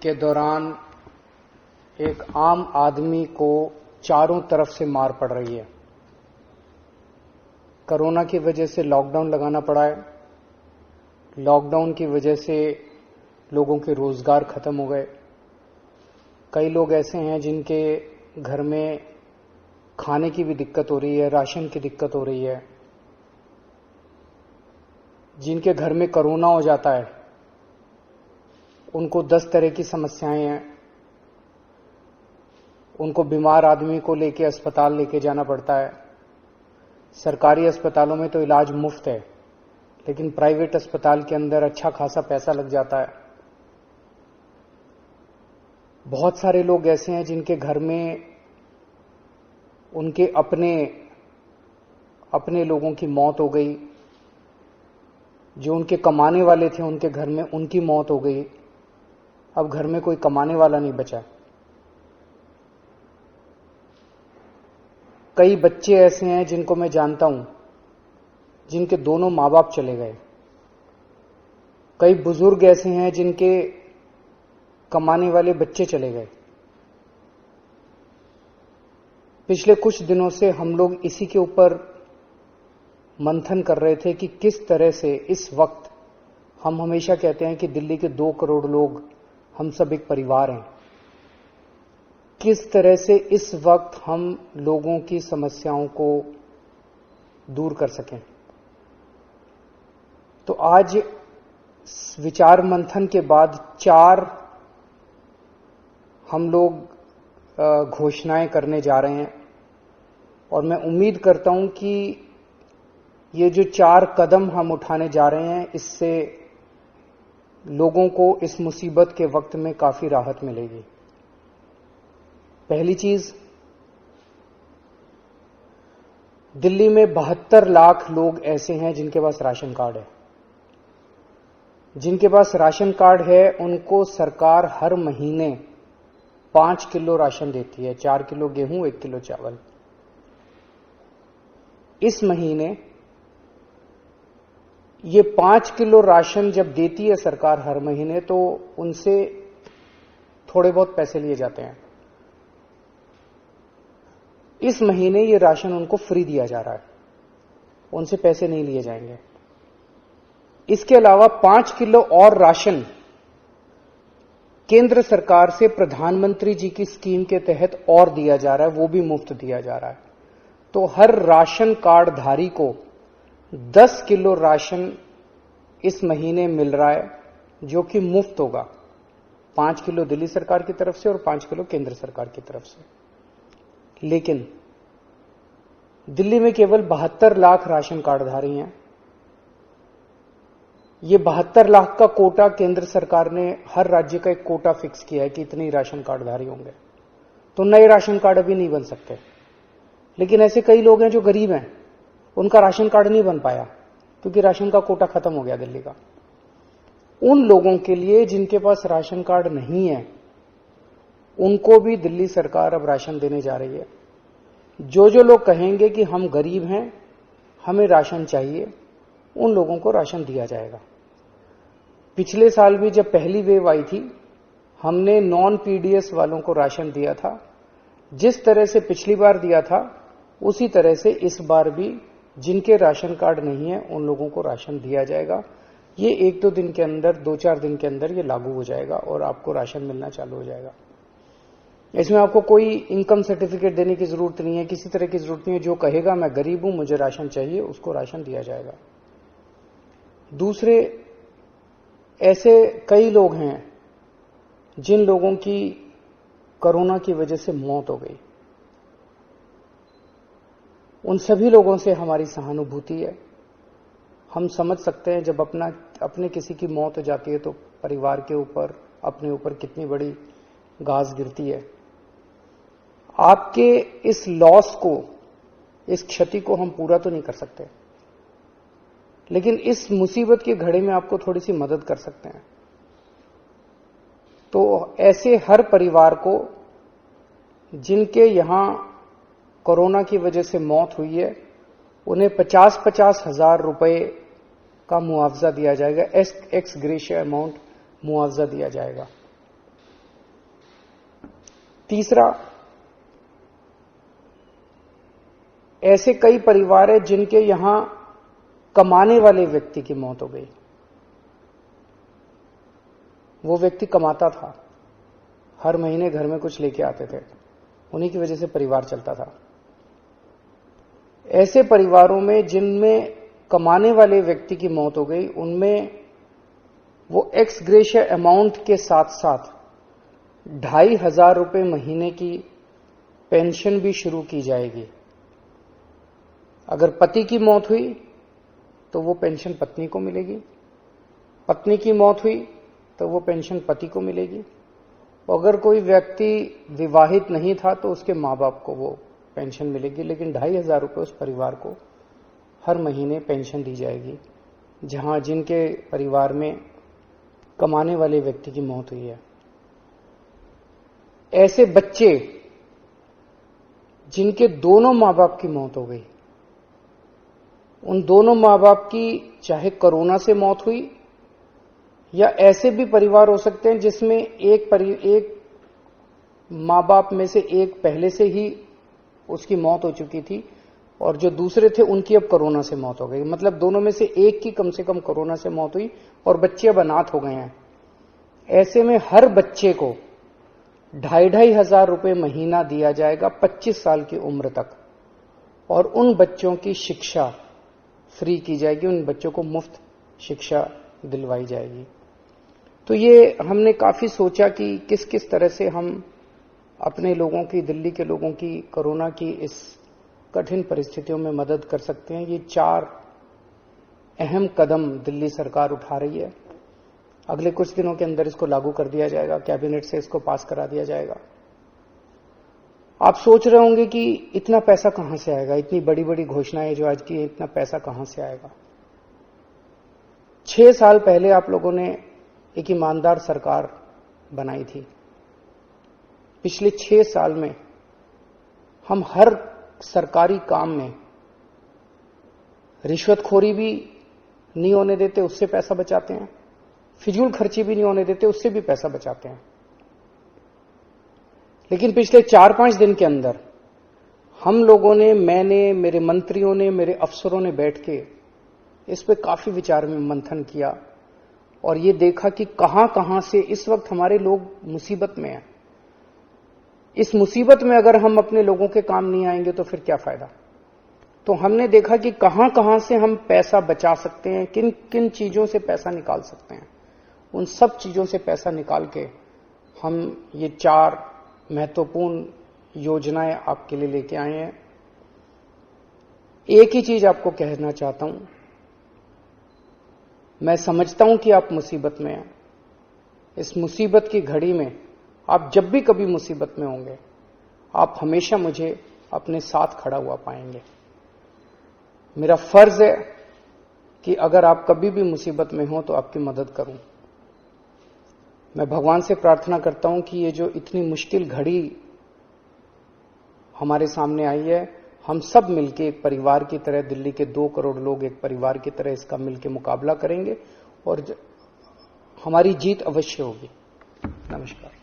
के दौरान एक आम आदमी को चारों तरफ से मार पड़ रही है। कोरोना की वजह से लॉकडाउन लगाना पड़ा है। लॉकडाउन की वजह से लोगों के रोजगार खत्म हो गए। कई लोग ऐसे हैं जिनके घर में खाने की भी दिक्कत हो रही है, राशन की दिक्कत हो रही है। जिनके घर में कोरोना हो जाता है उनको 10 तरह की समस्याएं हैं। उनको बीमार आदमी को लेके अस्पताल लेके जाना पड़ता है। सरकारी अस्पतालों में तो इलाज मुफ्त है, लेकिन प्राइवेट अस्पताल के अंदर अच्छा खासा पैसा लग जाता है। बहुत सारे लोग ऐसे हैं जिनके घर में उनके अपने लोगों की मौत हो गई। जो उनके कमाने वाले थे उनके घर में उनकी मौत हो गई। अब घर में कोई कमाने वाला नहीं बचा। कई बच्चे ऐसे हैं जिनको मैं जानता हूं जिनके दोनों मां बाप चले गए। कई बुजुर्ग ऐसे हैं जिनके कमाने वाले बच्चे चले गए। पिछले कुछ दिनों से हम लोग इसी के ऊपर मंथन कर रहे थे कि किस तरह से इस वक्त, हम हमेशा कहते हैं कि दिल्ली के 2 करोड़ लोग हम सब एक परिवार हैं, किस तरह से इस वक्त हम लोगों की समस्याओं को दूर कर सकें। तो आज विचार मंथन के बाद 4 हम लोग घोषणाएं करने जा रहे हैं और मैं उम्मीद करता हूं कि ये जो 4 कदम हम उठाने जा रहे हैं इससे लोगों को इस मुसीबत के वक्त में काफी राहत मिलेगी। पहली चीज, दिल्ली में 72 लाख लोग ऐसे हैं जिनके पास राशन कार्ड है। जिनके पास राशन कार्ड है उनको सरकार हर महीने 5 किलो राशन देती है, 4 किलो गेहूं, 1 किलो चावल। इस महीने ये 5 किलो राशन जब देती है सरकार हर महीने, तो उनसे थोड़े बहुत पैसे लिए जाते हैं। इस महीने ये राशन उनको फ्री दिया जा रहा है, उनसे पैसे नहीं लिए जाएंगे। इसके अलावा 5 किलो और राशन केंद्र सरकार से प्रधानमंत्री जी की स्कीम के तहत और दिया जा रहा है, वो भी मुफ्त दिया जा रहा है। तो हर राशन कार्ड धारी को 10 किलो राशन इस महीने मिल रहा है, जो कि मुफ्त होगा। 5 किलो दिल्ली सरकार की तरफ से और 5 किलो केंद्र सरकार की तरफ से। लेकिन दिल्ली में केवल 72 लाख राशन कार्डधारी हैं। ये 72 लाख का कोटा केंद्र सरकार ने हर राज्य का एक कोटा फिक्स किया है कि इतने ही राशन कार्डधारी होंगे। तो नए राशन कार्ड अभी नहीं बन सकते। लेकिन ऐसे कई लोग हैं जो गरीब हैं, उनका राशन कार्ड नहीं बन पाया क्योंकि राशन का कोटा खत्म हो गया दिल्ली का। उन लोगों के लिए जिनके पास राशन कार्ड नहीं है, उनको भी दिल्ली सरकार अब राशन देने जा रही है। जो लोग कहेंगे कि हम गरीब हैं, हमें राशन चाहिए, उन लोगों को राशन दिया जाएगा। पिछले साल भी जब पहली वेव आई थी, हमने नॉन पीडीएस वालों को राशन दिया था। जिस तरह से पिछली बार दिया था उसी तरह से इस बार भी जिनके राशन कार्ड नहीं है उन लोगों को राशन दिया जाएगा। ये 1-2 दिन के अंदर, 2-4 दिन के अंदर ये लागू हो जाएगा और आपको राशन मिलना चालू हो जाएगा। इसमें आपको कोई इनकम सर्टिफिकेट देने की जरूरत नहीं है, किसी तरह की जरूरत नहीं है। जो कहेगा मैं गरीब हूं, मुझे राशन चाहिए, उसको राशन दिया जाएगा। दूसरे, ऐसे कई लोग हैं जिन लोगों की कोरोना की वजह से मौत हो गई। उन सभी लोगों से हमारी सहानुभूति है। हम समझ सकते हैं जब अपने किसी की मौत हो जाती है तो परिवार के ऊपर, अपने ऊपर कितनी बड़ी गाज गिरती है। आपके इस लॉस को, इस क्षति को हम पूरा तो नहीं कर सकते, लेकिन इस मुसीबत की घड़ी में आपको थोड़ी सी मदद कर सकते हैं। तो ऐसे हर परिवार को जिनके यहां कोरोना की वजह से मौत हुई है, उन्हें 50-50 हजार रुपए का मुआवजा दिया जाएगा। एक्स ग्रेशिया अमाउंट मुआवजा दिया जाएगा। तीसरा, ऐसे कई परिवार हैं जिनके यहां कमाने वाले व्यक्ति की मौत हो गई। वो व्यक्ति कमाता था, हर महीने घर में कुछ लेके आते थे, उन्हीं की वजह से परिवार चलता था। ऐसे परिवारों में जिनमें कमाने वाले व्यक्ति की मौत हो गई, उनमें वो एक्स ग्रेशिया अमाउंट के साथ साथ 2,500 रुपये महीने की पेंशन भी शुरू की जाएगी। अगर पति की मौत हुई तो वो पेंशन पत्नी को मिलेगी, पत्नी की मौत हुई तो वो पेंशन पति को मिलेगी, अगर कोई व्यक्ति विवाहित नहीं था तो उसके मां बाप को वो पेंशन मिलेगी। लेकिन 2,500 रुपये उस परिवार को हर महीने पेंशन दी जाएगी जहां जिनके परिवार में कमाने वाले व्यक्ति की मौत हुई है। ऐसे बच्चे जिनके दोनों मां बाप की मौत हो गई, उन दोनों मां बाप की चाहे कोरोना से मौत हुई, या ऐसे भी परिवार हो सकते हैं जिसमें एक मां बाप में से एक पहले से ही उसकी मौत हो चुकी थी और जो दूसरे थे उनकी अब कोरोना से मौत हो गई। मतलब दोनों में से एक की कम से कम कोरोना से मौत हुई और बच्चे अब अनाथ हो गए हैं। ऐसे में हर बच्चे को 2,500 रुपये महीना दिया जाएगा 25 साल की उम्र तक, और उन बच्चों की शिक्षा फ्री की जाएगी, उन बच्चों को मुफ्त शिक्षा दिलवाई जाएगी। तो ये हमने काफी सोचा कि किस किस तरह से हम अपने लोगों की, दिल्ली के लोगों की कोरोना की इस कठिन परिस्थितियों में मदद कर सकते हैं। ये 4 अहम कदम दिल्ली सरकार उठा रही है। अगले कुछ दिनों के अंदर इसको लागू कर दिया जाएगा, कैबिनेट से इसको पास करा दिया जाएगा। आप सोच रहे होंगे कि इतना पैसा कहां से आएगा, इतनी बड़ी बड़ी घोषणाएं जो आज की है, इतना पैसा कहां से आएगा। 6 साल पहले आप लोगों ने एक ईमानदार सरकार बनाई थी। पिछले 6 साल में हम हर सरकारी काम में रिश्वतखोरी भी नहीं होने देते, उससे पैसा बचाते हैं, फिजूल खर्ची भी नहीं होने देते, उससे भी पैसा बचाते हैं। लेकिन पिछले 4-5 दिन के अंदर हम लोगों ने, मैंने, मेरे मंत्रियों ने, मेरे अफसरों ने बैठ के इस पे काफी विचार में मंथन किया और ये देखा कि कहां कहां से इस वक्त हमारे लोग मुसीबत में हैं। इस मुसीबत में अगर हम अपने लोगों के काम नहीं आएंगे तो फिर क्या फायदा। तो हमने देखा कि कहां कहां से हम पैसा बचा सकते हैं, किन किन चीजों से पैसा निकाल सकते हैं। उन सब चीजों से पैसा निकाल के हम ये 4 महत्वपूर्ण योजनाएं आपके लिए लेके आए हैं। एक ही चीज आपको कहना चाहता हूं, मैं समझता हूं कि आप मुसीबत में हैं। इस मुसीबत की घड़ी में आप जब भी कभी मुसीबत में होंगे, आप हमेशा मुझे अपने साथ खड़ा हुआ पाएंगे। मेरा फर्ज है कि अगर आप कभी भी मुसीबत में हो तो आपकी मदद करूं। मैं भगवान से प्रार्थना करता हूं कि ये जो इतनी मुश्किल घड़ी हमारे सामने आई है, हम सब मिलके एक परिवार की तरह, दिल्ली के 2 करोड़ लोग एक परिवार की तरह इसका मिलके मुकाबला करेंगे और हमारी जीत अवश्य होगी। नमस्कार।